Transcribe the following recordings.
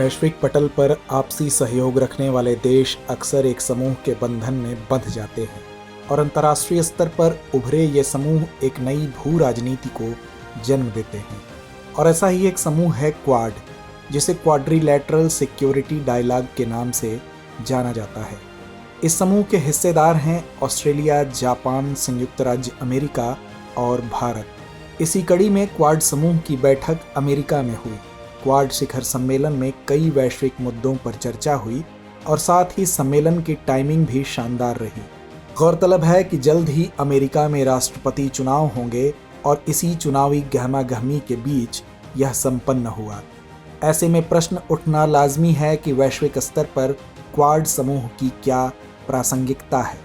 वैश्विक पटल पर आपसी सहयोग रखने वाले देश अक्सर एक समूह के बंधन में बंध जाते हैं और अंतर्राष्ट्रीय स्तर पर उभरे ये समूह एक नई भू राजनीति को जन्म देते हैं। और ऐसा ही एक समूह है क्वाड, जिसे क्वाड्रिलैटरल सिक्योरिटी डायलॉग के नाम से जाना जाता है। इस समूह के हिस्सेदार हैं ऑस्ट्रेलिया, जापान, संयुक्त राज्य अमेरिका और भारत। इसी कड़ी में क्वाड समूह की बैठक अमेरिका में हुई। क्वाड शिखर सम्मेलन में कई वैश्विक मुद्दों पर चर्चा हुई और साथ ही सम्मेलन की टाइमिंग भी शानदार रही। गौरतलब है कि जल्द ही अमेरिका में राष्ट्रपति चुनाव होंगे और इसी चुनावी गहमागहमी के बीच यह संपन्न हुआ। ऐसे में प्रश्न उठना लाजमी है कि वैश्विक स्तर पर क्वाड समूह की क्या प्रासंगिकता है,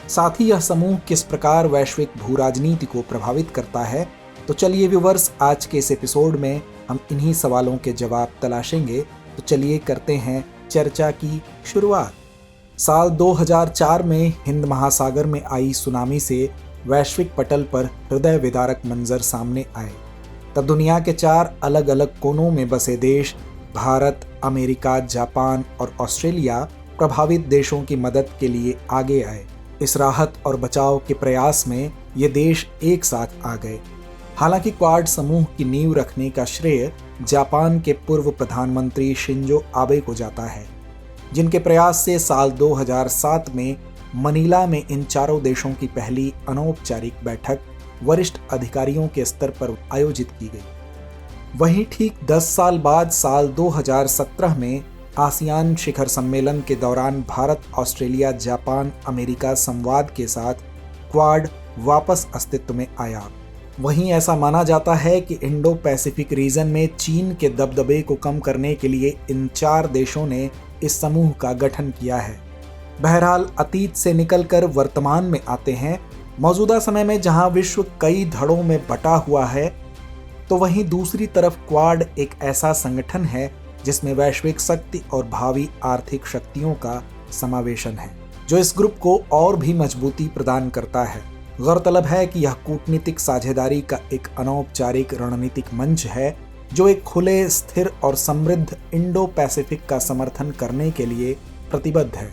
साथ ही यह समूह किस प्रकार वैश्विक भू राजनीति को प्रभावित करता है। तो चलिए व्यूअर्स, आज के इस एपिसोड में हम इन्हीं सवालों के जवाब तलाशेंगे। तो चलिए करते हैं चर्चा की शुरुआत। साल 2004 में हिंद महासागर में आई सुनामी से वैश्विक पटल पर हृदय विदारक मंजर सामने आए। तब दुनिया के 4 अलग अलग कोनों में बसे देश भारत, अमेरिका, जापान और ऑस्ट्रेलिया प्रभावित देशों की मदद के लिए आगे आए। इस राहत और बचाव के प्रयास में ये देश एक साथ आ गए। हालांकि क्वाड समूह की नींव रखने का श्रेय जापान के पूर्व प्रधानमंत्री शिंजो आबे को जाता है, जिनके प्रयास से साल 2007 में मनीला में इन चारों देशों की पहली अनौपचारिक बैठक वरिष्ठ अधिकारियों के स्तर पर आयोजित की गई। वहीं ठीक 10 साल बाद साल 2017 में आसियान शिखर सम्मेलन के दौरान भारत, ऑस्ट्रेलिया, जापान, अमेरिका संवाद के साथ क्वाड वापस अस्तित्व में आया। वहीं ऐसा माना जाता है कि इंडो पैसिफिक रीजन में चीन के दबदबे को कम करने के लिए इन 4 देशों ने इस समूह का गठन किया है। बहरहाल, अतीत से निकलकर वर्तमान में आते हैं। मौजूदा समय में जहां विश्व कई धड़ों में बटा हुआ है, तो वहीं दूसरी तरफ क्वाड एक ऐसा संगठन है जिसमें वैश्विक शक्ति और भावी आर्थिक शक्तियों का समावेशन है, जो इस ग्रुप को और भी मजबूती प्रदान करता है। गौरतलब है कि यह कूटनीतिक साझेदारी का एक अनौपचारिक रणनीतिक मंच है, जो एक खुले, स्थिर और समृद्ध इंडो पैसिफिक का समर्थन करने के लिए प्रतिबद्ध है।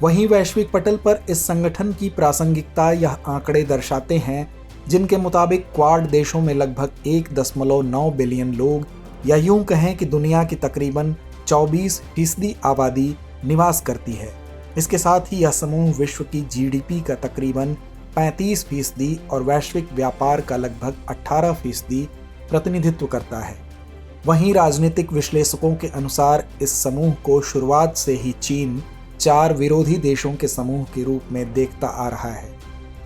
वहीं वैश्विक पटल पर इस संगठन की प्रासंगिकता यह आंकड़े दर्शाते हैं, जिनके मुताबिक क्वाड देशों में लगभग 1.9 बिलियन लोग, या यूं कहें कि दुनिया की तकरीबन 24% आबादी निवास करती है। इसके साथ ही यह समूह विश्व की जीडीपी का तकरीबन 35% और वैश्विक व्यापार का लगभग 18% प्रतिनिधित्व करता है। वहीं राजनीतिक विश्लेषकों के अनुसार इस समूह को शुरुआत से ही चीन 4 विरोधी देशों के समूह के रूप में देखता आ रहा है।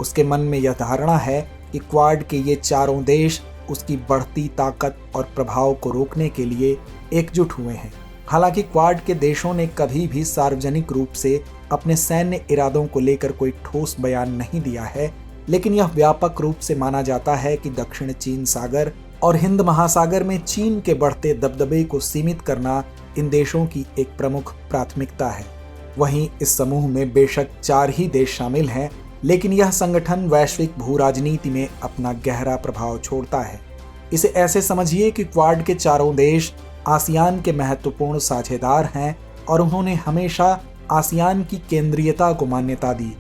उसके मन में यह धारणा है कि क्वाड के ये चारों देश उसकी बढ़ती ताकत और प्रभाव को रोकने के लिए एकजुट हुए हैं। हालांकि क्वाड के देशों ने कभी भी सार्वजनिक रूप से अपने सैन्य इरादों को लेकर कोई ठोस बयान नहीं दिया है, लेकिन यह व्यापक रूप से माना जाता है कि दक्षिण चीन सागर और हिंद महासागर में चीन के बढ़ते दबदबे को सीमित करना इन देशों की एक प्रमुख प्राथमिकता है। वहीं इस समूह में बेशक 4 ही देश शामिल हैं, लेकिन यह संगठन वैश्विक भू राजनीति में अपना गहरा प्रभाव छोड़ता है। इसे ऐसे समझिए कि क्वाड के चारों देश आसियान के महत्वपूर्ण साझेदार हैं और उन्होंने हमेशा आसियान की केंद्रीयता को मान्यता दी।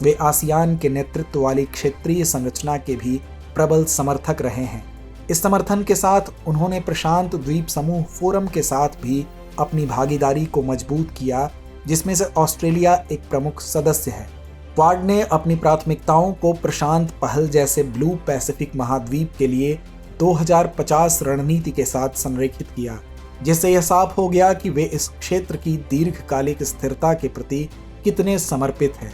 वे आसियान के नेतृत्व वाली क्षेत्रीय संरचना के भी प्रबल समर्थक रहे हैं। इस समर्थन के साथ उन्होंने प्रशांत द्वीप समूह फोरम के साथ भी अपनी भागीदारी को मजबूत किया, जिसमें से ऑस्ट्रेलिया एक प्रमुख सदस्य है। क्वाड ने अपनी प्राथमिकताओं को प्रशांत पहल जैसे ब्लू पैसिफिक महाद्वीप के लिए 2050 रणनीति के साथ संरेखित किया, जिससे यह साफ हो गया कि वे इस क्षेत्र की दीर्घकालिक स्थिरता के प्रति कितने समर्पित हैं।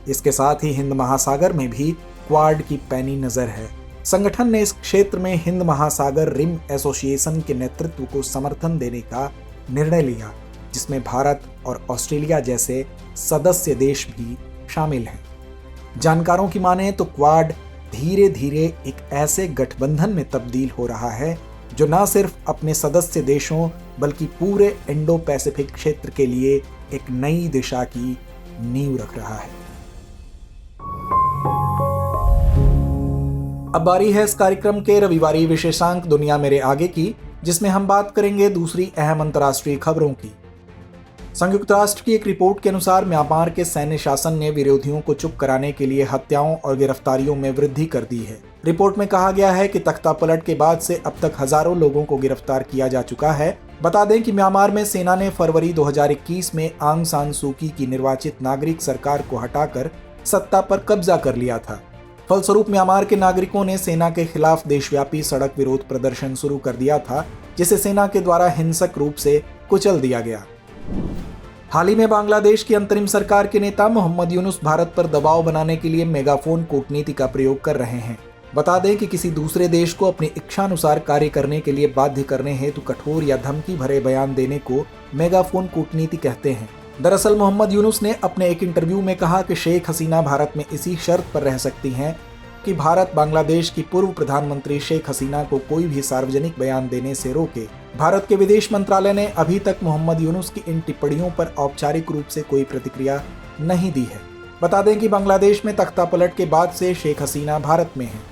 इसके साथ ही हिंद महासागर में भी क्वाड की पैनी नजर है। संगठन ने इस क्षेत्र में हिंद महासागर रिम एसोसिएशन के नेतृत्व को समर्थन देने का निर्णय लिया, जिसमें भारत और ऑस्ट्रेलिया जैसे सदस्य देश भी शामिल हैं। जानकारों की माने तो क्वाड धीरे धीरे एक ऐसे गठबंधन में तब्दील हो रहा है जो न सिर्फ अपने सदस्य देशों बल्कि पूरे इंडो पैसिफिक क्षेत्र के लिए एक नई दिशा की नींव रख रहा है। अब बारी है इस कार्यक्रम के रविवारी विशेषांक दुनिया मेरे आगे की, जिसमें हम बात करेंगे दूसरी अहम अंतर्राष्ट्रीय खबरों की। संयुक्त राष्ट्र की एक रिपोर्ट के अनुसार म्यांमार के सैन्य शासन ने विरोधियों को चुप कराने के लिए हत्याओं और गिरफ्तारियों में वृद्धि कर दी है। रिपोर्ट में कहा गया है कि तख्तापलट के बाद से अब तक हजारों लोगों को गिरफ्तार किया जा चुका है। बता दें कि म्यांमार में सेना ने फरवरी 2021 में आंग सान सू की निर्वाचित नागरिक सरकार को हटाकर सत्ता पर कब्जा कर लिया था। फलस्वरूप म्यांमार के नागरिकों ने सेना के खिलाफ देशव्यापी सड़क विरोध प्रदर्शन शुरू कर दिया था, जिसे सेना के द्वारा हिंसक रूप से कुचल दिया गया। हाल ही में बांग्लादेश की अंतरिम सरकार के नेता मोहम्मद यूनुस भारत पर दबाव बनाने के लिए मेगाफोन कूटनीति का प्रयोग कर रहे हैं। बता दें कि किसी दूसरे देश को अपनी इच्छानुसार कार्य करने के लिए बाध्य करने हेतु कठोर या धमकी भरे बयान देने को मेगाफोन कूटनीति कहते हैं। दरअसल मोहम्मद यूनुस ने अपने एक इंटरव्यू में कहा कि शेख हसीना भारत में इसी शर्त पर रह सकती हैं कि भारत बांग्लादेश की पूर्व प्रधानमंत्री शेख हसीना को कोई भी सार्वजनिक बयान देने से रोके। भारत के विदेश मंत्रालय ने अभी तक मोहम्मद यूनुस की इन टिप्पणियों पर औपचारिक रूप से कोई प्रतिक्रिया नहीं दी है। बता दें कि बांग्लादेश में तख्तापलट के बाद से शेख हसीना भारत में हैं।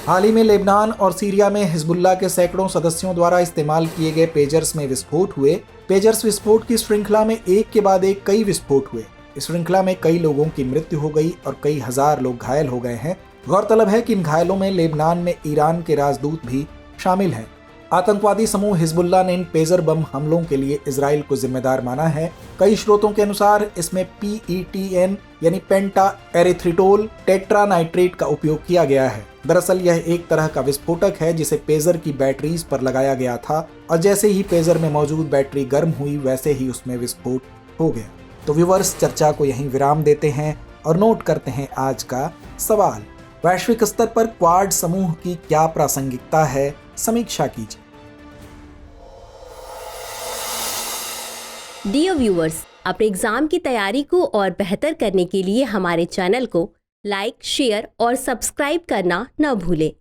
हाल ही में लेबनान और सीरिया में हिजबुल्लाह के सैकड़ों सदस्यों द्वारा इस्तेमाल किए गए पेजर्स में विस्फोट हुए। पेजर्स विस्फोट की श्रृंखला में एक के बाद एक कई विस्फोट हुए। इस श्रृंखला में कई लोगों की मृत्यु हो गई और कई हजार लोग घायल हो गए हैं। गौरतलब है कि इन घायलों में लेबनान में ईरान के राजदूत भी शामिल हैं। आतंकवादी समूह हिजबुल्लाह ने इन पेजर बम हमलों के लिए इजराइल को जिम्मेदार माना है। कई स्रोतों के अनुसार इसमें PETN यानी पेंटा एरिथ्रिटोल टेट्रानाइट्रेट का उपयोग किया गया है। दरअसल यह एक तरह का विस्फोटक है जिसे पेजर की बैटरीज पर लगाया गया था और जैसे ही पेजर में मौजूद बैटरी गर्म हुई वैसे ही उसमें विस्फोट हो गया। तो व्यूअर्स, चर्चा को यहीं विराम देते हैं और नोट करते हैं आज का सवाल। वैश्विक स्तर पर क्वाड समूह की क्या प्रासंगिकता है, समीक्षा कीजिए। डियर व्यूअर्स, अपने एग्जाम की तैयारी को और बेहतर करने के लिए हमारे चैनल को लाइक, शेयर और सब्सक्राइब करना न भूलें।